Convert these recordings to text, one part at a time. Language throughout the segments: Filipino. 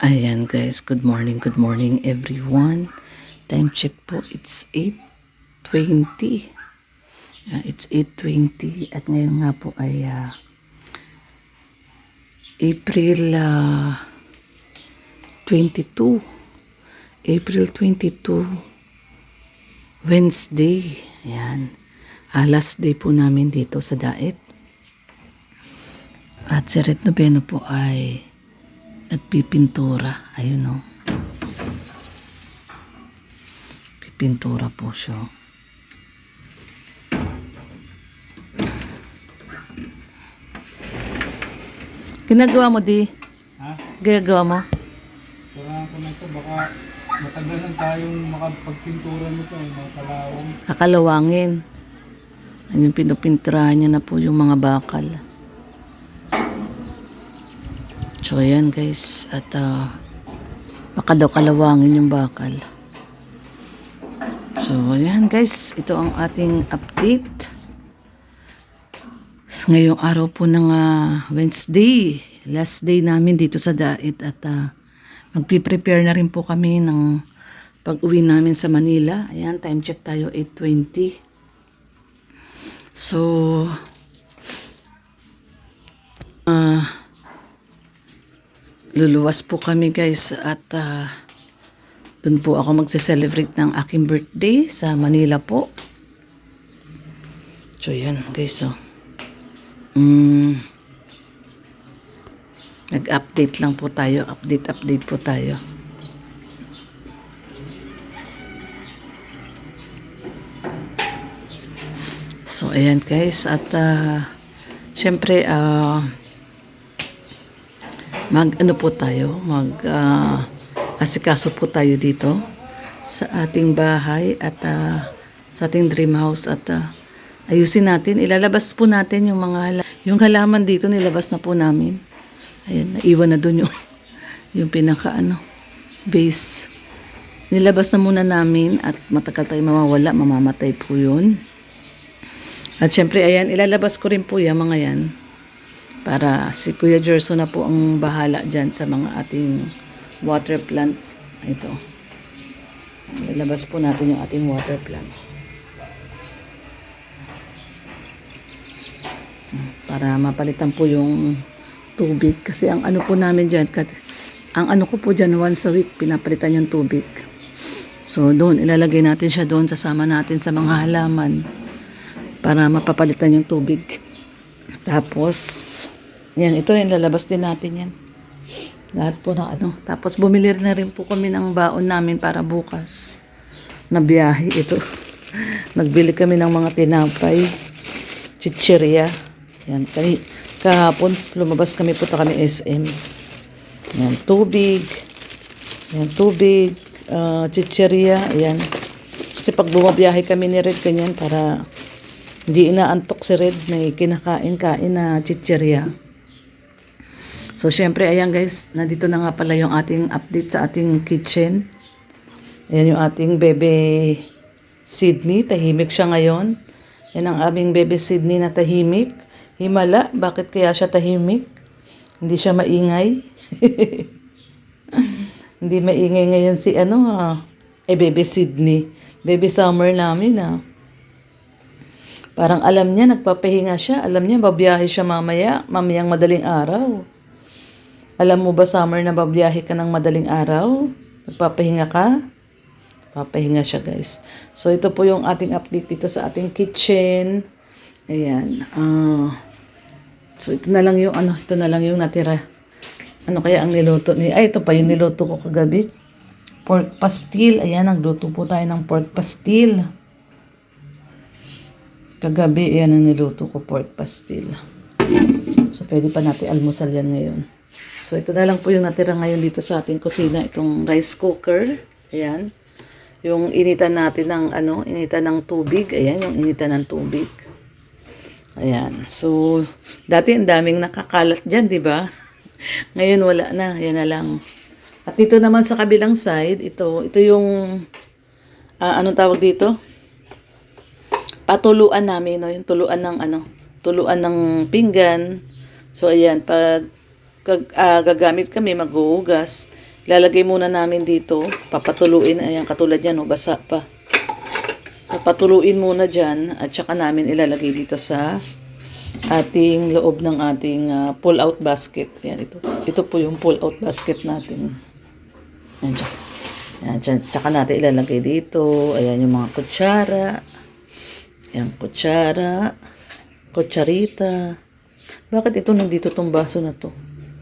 Ayan guys, good morning everyone. Time check po, it's 8:20. It's 8:20 at ngayon nga po ay April 22. April 22, Wednesday. Ayan. Last day po namin dito sa Daet. At si Red Noveno po ay nagpipintura. Ayun o. Pipintura po siya. Ginagawa mo, Di? Ha? Ginagawa mo? Kailangan ko na ito. Baka matagalan tayong makapagpintura nito. Makalawang. Kakalawangin. Ayun, pinupinturahan niya na po yung mga bakal. So, ayan guys. At baka daw kalawangin yung bakal. So, ayan guys. Ito ang ating update. Ngayong araw po ng Wednesday. Last day namin dito sa Daet. At magpiprepare na rin po kami ng pag-uwi namin sa Manila. Ayan, time check tayo, 8:20. So, luluwas po kami guys at dun po ako magse-celebrate ng aking birthday sa Manila po. So, yan guys. So, nag-update lang po tayo. Update po tayo. So, ayan guys. At syempre, mag-ano po tayo, asikaso po tayo dito sa ating bahay at sa ating dream house at ayusin natin, ilalabas po natin yung mga yung halaman dito, nilabas na po namin. Ayan, naiwan na doon yung pinaka base. Nilabas na muna namin at matagal tayo mawawala, mamamatay po yun. At syempre, ayan, ilalabas ko rin po yung mga yan. Para si Kuya Jerso na po ang bahala dyan sa mga ating water plant. Ito. Ilabas po natin yung ating water plant. Para mapalitan po yung tubig. Kasi ang ano po namin dyan, ang ano ko po dyan once a week, pinapalitan yung tubig. So doon, ilalagay natin siya doon, sasama natin sa mga halaman para mapapalitan yung tubig. Tapos, yan, ito yung lalabas din natin yan. Lahat po ng Tapos bumili na rin po kami ng baon namin para bukas na biyahe ito. Nagbili kami ng mga tinapay, chichirya. Yan, kahapon lumabas kami, punta kami SM. Yan, tubig. Yan, tubig, chichirya, yan. Kasi pag bumabiyahe kami ni Red, ganyan, para hindi inaantok si Red, may kinakain-kain na chichirya. So, syempre, ayan guys, nandito na nga pala yung ating update sa ating kitchen. Ayan yung ating bebe Sydney, tahimik siya ngayon. Yan ang aming bebe Sydney na tahimik. Himala, bakit kaya siya tahimik? Hindi siya maingay. Hindi maingay ngayon si bebe Sydney. Bebe Summer namin Parang alam niya, nagpapahinga siya. Alam niya, babiyahe siya mamayang madaling araw. Alam mo ba, Summer, na babiyahe ka ng madaling araw? Nagpapahinga ka? Papahinga siya, guys. So, ito po yung ating update dito sa ating kitchen. Ayan. So, ito na lang yung natira. Ano kaya ang niluto ni... ito pa yung niluto ko kagabi. Pork pastil. Ayan, nagluto po tayo ng pork pastil. Kagabi, ayan ang niluto ko, pork pastil. So, pwede pa natin almusal yan ngayon. So, ito na lang po yung natira ngayon dito sa ating kusina. Itong rice cooker. Ayan. Yung initan natin initan ng tubig. Ayan, yung initan ng tubig. Ayan. So, dati ang daming nakakalat dyan, di ba? Ngayon wala na. Ayan na lang. At dito naman sa kabilang side, ito yung, anong tawag dito? Patuluan namin, yung tuluan ng pinggan. So, ayan, pag gagamit kami, maghuhugas, Ilalagay muna namin dito. Papatuluin. Ayan, katulad yan, basa pa. Papatuluin muna dyan at saka namin ilalagay dito sa ating loob ng ating pull-out basket. Ayan, ito. Ito po yung pull-out basket natin. Ayan, dyan. Ayan, dyan. Saka natin ilalagay dito. Ayan, yung mga kutsara. Ayan, kutsara. Kutsarita. Bakit ito nandito tong baso na to?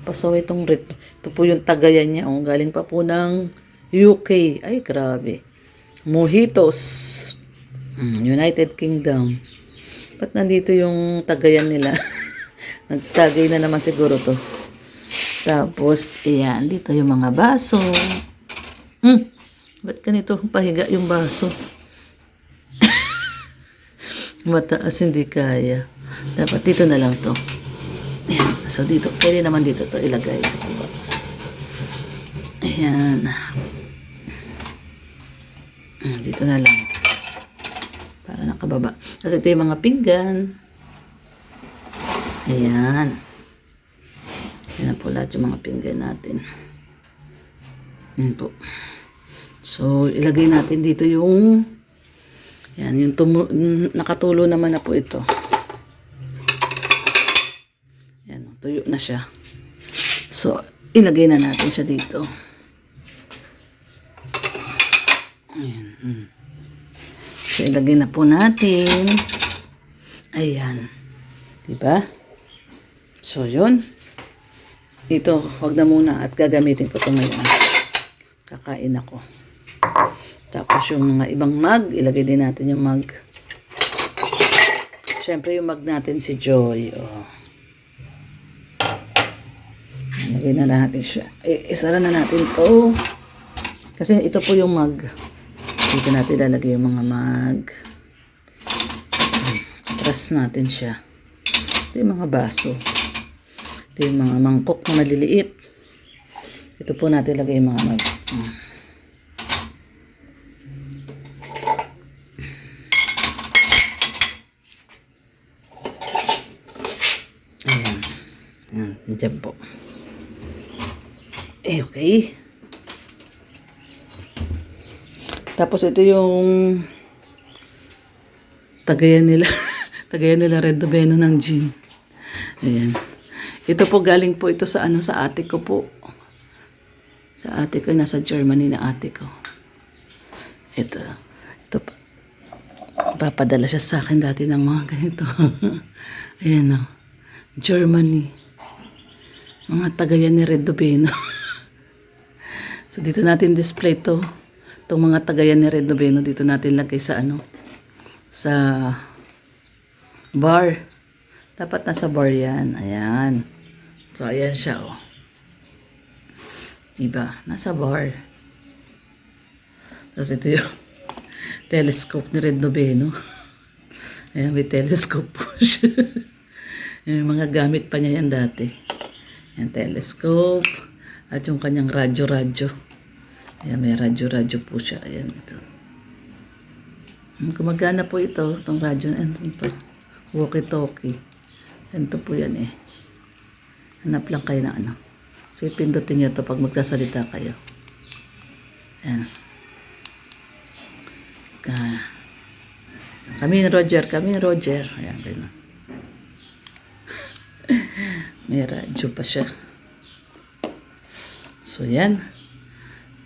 Pasaway itong red. Ito po yung tagayan niya. Oh, galing pa po ng UK. Ay, grabe. Mojitos. United Kingdom. Ba't nandito yung tagayan nila? Nagtagay na naman siguro to. Tapos, ayan. Dito yung mga baso. Ba't ganito pahiga yung baso? Mataas, hindi kaya. Dapat dito na lang to. Ayan. So, dito. Pwede naman dito to ilagay sa baba. Ayan. Dito na lang. Para nakababa. Kasi ito yung mga pinggan. Ayan. Ayan po lahat yung mga pinggan natin. Ayan po. So, ilagay natin dito yung yan, yung nakatulo naman na po ito. Yan, tuyo na siya. So, ilagay na natin siya dito. Ayan. So, ilagay na po natin. Ayan. Diba? So, yun. Ito, wag na muna at gagamitin ko ito ngayon. Kakain ako. Tapos yung mga ibang mug, ilagay din natin yung mug. Siyempre yung mug natin si Joy. Oh. Ilagay na natin siya. Isara na natin to. Kasi ito po yung mug. Dito natin ilalagay yung mga mug. Atras natin siya. Ito yung mga baso. Ito yung mga mangkok na maliliit. Ito po natin ilagay yung mga mug. Ayan, dyan po. Okay. Tapos ito yung tagayan nila. Tagayan nila Red Doveno ng gin. Ayan. Ito po galing po ito sa sa ate ko po. Sa ate ko, nasa Germany na ate ko. Ito pa. Papadala siya sa akin dati ng mga ganito. Ayan o. Germany. Mga tagayan ni Red Doveno. So, dito natin display to. Itong mga tagayan ni Red Doveno, dito natin lagay sa sa bar. Dapat nasa bar yan. Ayan. So, ayan siya, oh. Diba? Nasa bar. Tapos ito yung telescope ni Red Doveno. Ayan, may telescope po siya. Yung mga gamit pa niya yan dati. Ayan, telescope. At yung kanyang radyo-radyo. Ayan, may radyo-radyo po siya. Ayan, ito. Gumagana po ito. Itong radyo na ito. Walkie-talkie. Ito po yan eh. Hanap lang kayo na So, ipindutin nyo ito pag magsasalita kayo. Ayan. Kami ni Roger. Ayan, ganyan. May radyo pa siya. So, yan.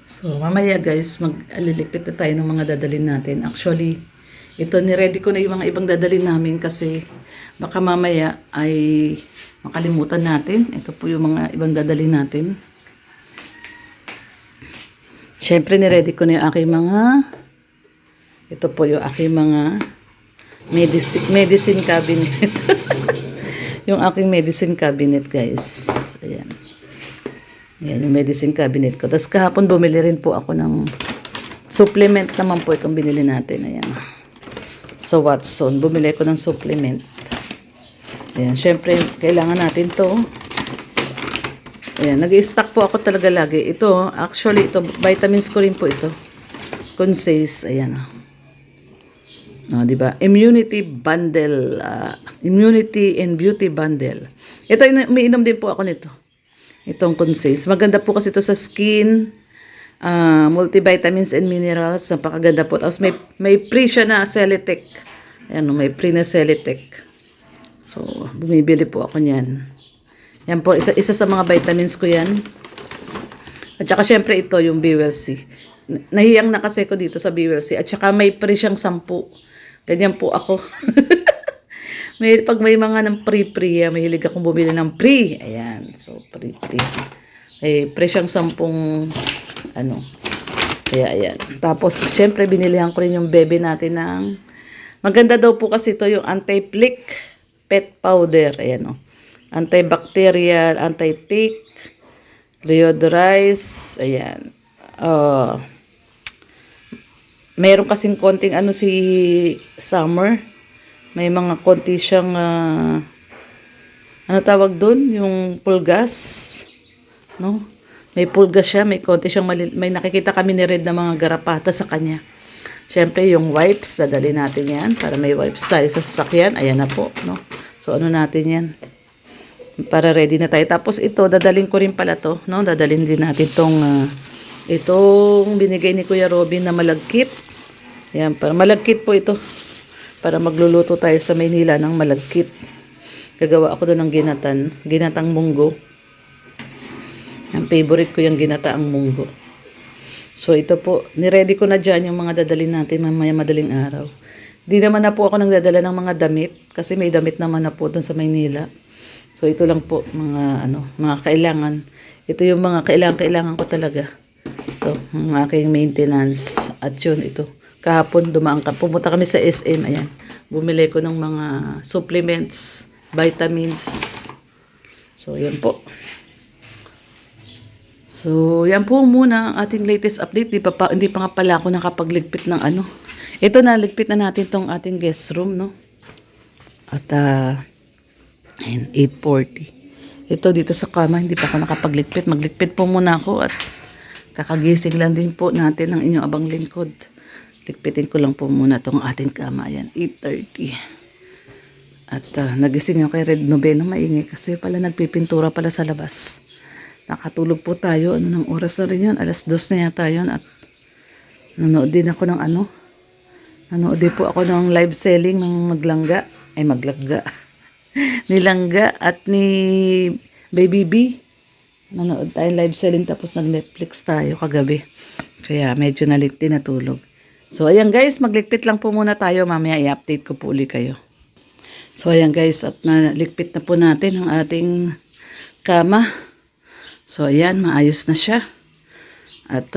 So, mamaya guys, mag-alilikpit na tayo ng mga dadalhin natin. Actually, ito, niready ko na yung mga ibang dadalhin namin kasi baka mamaya ay makalimutan natin. Ito po yung mga ibang dadalhin natin. Siyempre, niready ko na yung aking mga ito po yung aking mga medicine cabinet. Yung aking medicine cabinet, guys. Ayan. Ayan yung medicine cabinet ko. Tapos kahapon bumili rin po ako ng supplement naman po itong binili natin. Ayan. Sa Watson. Bumili ko ng supplement. Ayan. Siyempre, kailangan natin to. Ayan. Nag-i-stock po ako talaga lagi. Ito, actually, ito, vitamins ko rin po ito. Consace. Ayan. Diba? Immunity bundle. Immunity and beauty bundle. Ito, umiinom din po ako nito. Itong Concise. Maganda po kasi ito sa skin. Multivitamins and minerals. Napakaganda po. Tapos may free siya na Celetec. Ayan, may free na Celetec. So, bumibili po ako niyan. Yan po, isa sa mga vitamins ko yan. At saka syempre ito, yung BWC. Nahiyang na kasi ko dito sa BWC. At saka may free siyang 10. Ganyan po ako. Pag may mga ng pre-pre, mahilig akong bumili ng pre. Ayan, so pre-pre. Pre siyang 10, ano. Kaya ayan. Tapos, syempre, binilihan ko rin yung bebe natin ng, maganda daw po kasi ito yung anti-flick pet powder. Ayan o. Antibacterial, anti-tick, deodorize. Ayan. Meron kasing konting ano si Summer. May mga konti siyang, ano tawag doon? Yung pulgas. No? May pulgas siya, may konti siyang may nakikita kami ni Red na mga garapata sa kanya. Siyempre, yung wipes, dadali natin yan para may wipes tayo sa sasakyan. Ayan na po, no? So, ano natin yan? Para ready na tayo. Tapos, ito, dadalhin ko rin pala to, no? Dadalhin din natin itong binigay ni Kuya Robin na malagkit. Ayan, para malagkit po ito. Para magluluto tayo sa Maynila ng malagkit. Gagawa ako doon ng ginatang munggo. Ang favorite ko yung ginataang munggo. So ito po, niready ko na dyan yung mga dadalhin natin mamaya madaling araw. Di naman na po ako nagdadala ng mga damit kasi may damit naman na po doon sa Maynila. So ito lang po mga kailangan. Ito yung mga kailangan ko talaga. Ito, ang aking maintenance. At yun, ito. Kahapon pumunta kami sa SM, ayan. Bumili ko ng mga supplements, vitamins. So, yan po. So, yan po muna ang ating latest update. Hindi pa nga pala ako nakapagligpit ng ano. Ito na, ligpit na natin tong ating guest room, no? At, ayan, 8:40. Ito dito sa kama, hindi pa ako nakapagligpit. Magligpit po muna ako at kakagising lang din po natin ng inyong abang lingkod. Ligpitin ko lang po muna tong ating kama. Ayan, 8:30. At nagising ako kay Red Noveno maingay kasi pala nagpipintura pala sa labas. Nakatulog po tayo. Ano ng oras na rin yun? 2:00 na yata yun. At nanood din ako ng nanood din po ako ng live selling ng maglangga. Ni Langga at ni Baby B. Nanood tayo live selling tapos nag-Netflix tayo kagabi. Kaya medyo nalit din natulog. So, ayan guys, magligpit lang po muna tayo. Mamaya i-update ko po uli kayo. So, ayan guys, at naligpit na po natin ang ating kama. So, ayan, maayos na siya. At,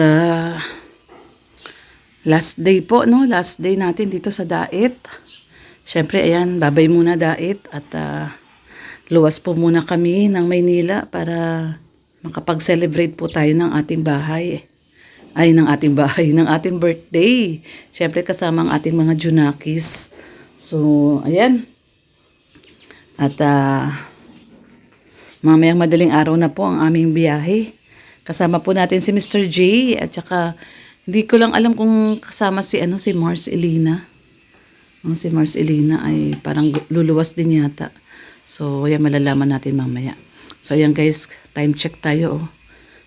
last day po, no? Last day natin dito sa Dait. Siyempre, ayan, babay muna Dait. At, luwas po muna kami ng Maynila para makapag-celebrate po tayo ng ating bahay. Ng ating birthday. Siyempre kasama ang ating mga Junakis. So, ayan. At, mamayang madaling araw na po ang aming biyahe. Kasama po natin si Mr. J. At saka, hindi ko lang alam kung kasama si Mars Elina. Si Mars Elina ay parang luluwas din yata. So, ayan, malalaman natin mamaya. So, ayan guys, time check tayo.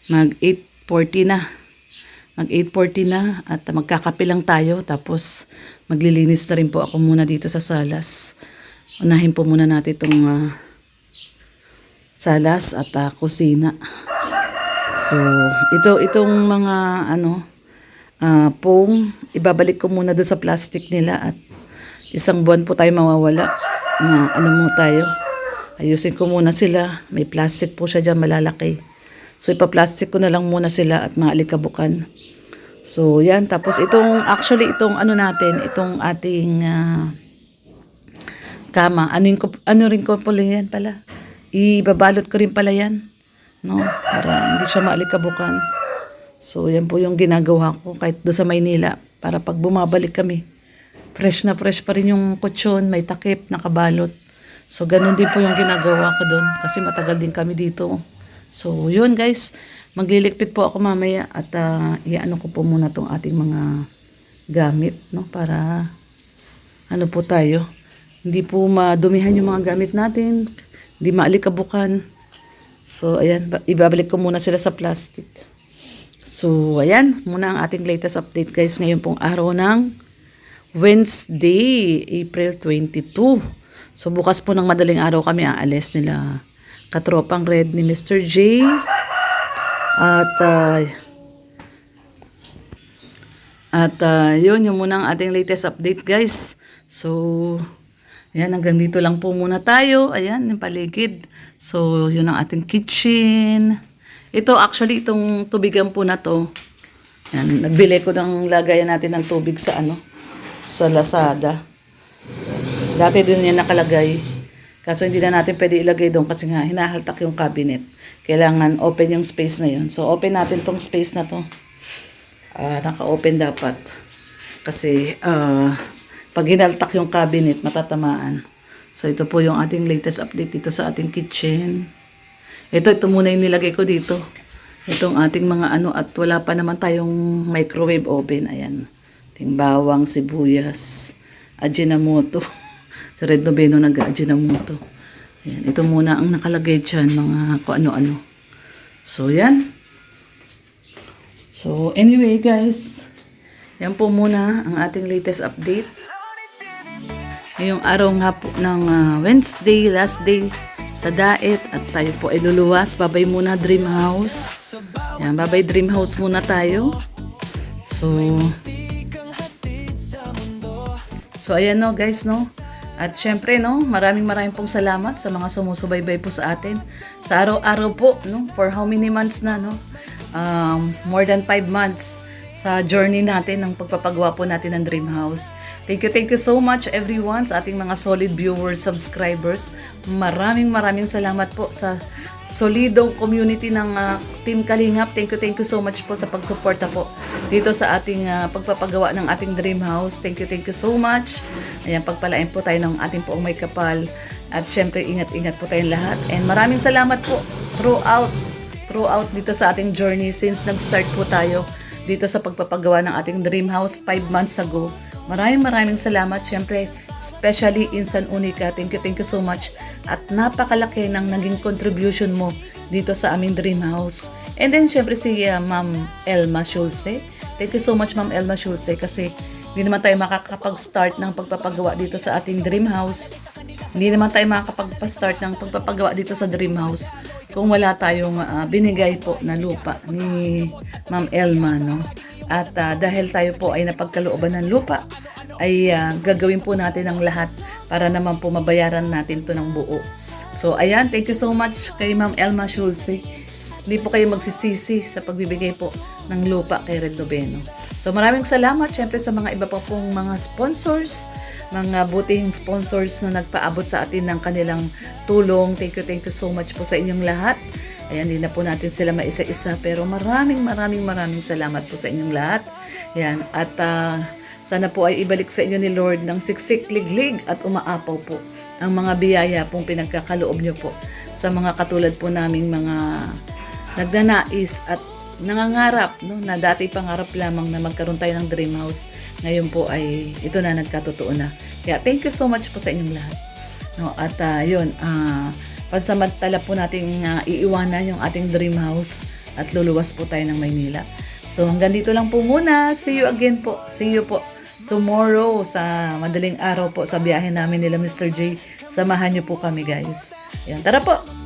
Mag 8:40 na. Mag 8:40 na at magkakape lang tayo. Tapos, maglilinis na rin po ako muna dito sa salas. Unahin po muna natin itong salas at kusina. So, itong mga pong, ibabalik ko muna doon sa plastic nila at 1 buwan po tayo mawawala na tayo. Ayusin ko muna sila. May plastic po siya dyan malalaki. So, ipa-plastic ko na lang muna sila at maalikabukan. So, yan. Tapos, itong ating kama. Ano rin ko pala yan pala. Ibabalot ko rin pala yan. No? Para hindi siya maalikabukan. So, yan po yung ginagawa ko kahit doon sa Maynila. Para pag bumabalik kami, fresh na fresh pa rin yung kutsyon. May takip, nakabalot. So, ganun din po yung ginagawa ko doon. Kasi matagal din kami dito. So, yun guys, magliligpit po ako mamaya at iano ko po muna tong ating mga gamit, no? Para, po tayo, hindi po madumihan yung mga gamit natin, hindi maalikabukan. So, ayan, ibabalik ko muna sila sa plastic. So, ayan, muna ang ating latest update guys. Ngayon pong araw ng Wednesday, April 22. So, bukas po ng madaling araw kami aalis nila katropang red ni Mr. J. Yun, yung muna ang ating latest update guys. So, ayan, hanggang dito lang po muna tayo. Ayan, yung paligid. So, yun ang ating kitchen. Ito, actually, itong tubigan po na to. Ayan, nagbili ko ng lagayan natin ng tubig sa sa Lazada. Dati din yan nakalagay. Kaso hindi na natin pwede ilagay doon kasi nga hinahaltak yung cabinet. Kailangan open yung space na yun. So, open natin tong space na to. Naka-open dapat. Kasi, pag hinaltak yung cabinet, matatamaan. So, ito po yung ating latest update dito sa ating kitchen. Ito muna yung nilagay ko dito. Itong ating mga at wala pa naman tayong microwave oven. Ayan. Ting bawang, sibuyas, ajinomoto. Si Red Noveno nag-ajinomoto. Ayan. Ito muna ang nakalagay dyan, mga kung ano-ano. So, yan. So, anyway guys, yan po muna ang ating latest update. Ngayong araw nga po ng Wednesday, last day sa diet at tayo po ay luluwas. Babay muna Dream House. Yan, babay Dream House muna tayo. So ayan no guys no. At syempre no, maraming pong salamat sa mga sumusubaybay po sa atin. Sa araw-araw po no, for how many months na no? More than 5 months sa journey natin ng pagpapagawa po natin ng Dream House. Thank you so much everyone sa ating mga solid viewers, subscribers. Maraming salamat po sa solidong community ng Team Kalingap. Thank you so much po sa pagsuporta po dito sa ating pagpapagawa ng ating Dream House. Thank you so much. Ayan, pagpalain po tayo ng ating poong may kapal. At syempre, ingat po tayong lahat. And maraming salamat po throughout dito sa ating journey since nag-start po tayo dito sa pagpapagawa ng ating Dream House 5 months ago. Maraming salamat. Siyempre, especially Insan Unica. Thank you so much. At napakalaki ng naging contribution mo dito sa aming Dream House. And then, siyempre si Ma'am Elma Schulze. Thank you so much, Ma'am Elma Schulze, kasi hindi naman tayo makakapag-start ng pagpapagawa dito sa ating Dream House. Hindi naman tayo makakapag-start ng pagpapagawa dito sa Dream House kung wala tayong binigay po na lupa ni Ma'am Elma, no? At dahil tayo po ay napagkalooban ng lupa, ay gagawin po natin ang lahat para naman po mabayaran natin to ng buo. So, ayan, thank you so much kay Ma'am Elma Schulze. Hindi po kayo magsisisi sa pagbibigay po ng lupa kay Red Noveno. So, maraming salamat syempre sa mga iba pa pong mga sponsors, mga butihing sponsors na nagpaabot sa atin ng kanilang tulong. Thank you so much po sa inyong lahat. Ayan, hindi na po natin sila maisa-isa, pero maraming salamat po sa inyong lahat. Ayan, at sana po ay ibalik sa inyo ni Lord ng siksik, liglig at umaapaw po ang mga biyaya pong pinagkakaloob nyo po sa mga katulad po naming mga nagnanais at nangangarap, no, na dati pangarap lamang na magkaroon tayo ng Dream House. Ngayon po ay ito na, nagkatotoo na. Kaya thank you so much po sa inyong lahat. No, at yun, pansamantala po nating iiwanan yung ating Dream House at luluwas po tayo ng Maynila. So hanggang dito lang po muna. See you again po. See you po tomorrow sa madaling araw po sa biyahe namin nila Mr. J. Samahan niyo po kami guys. Ayan, tara po!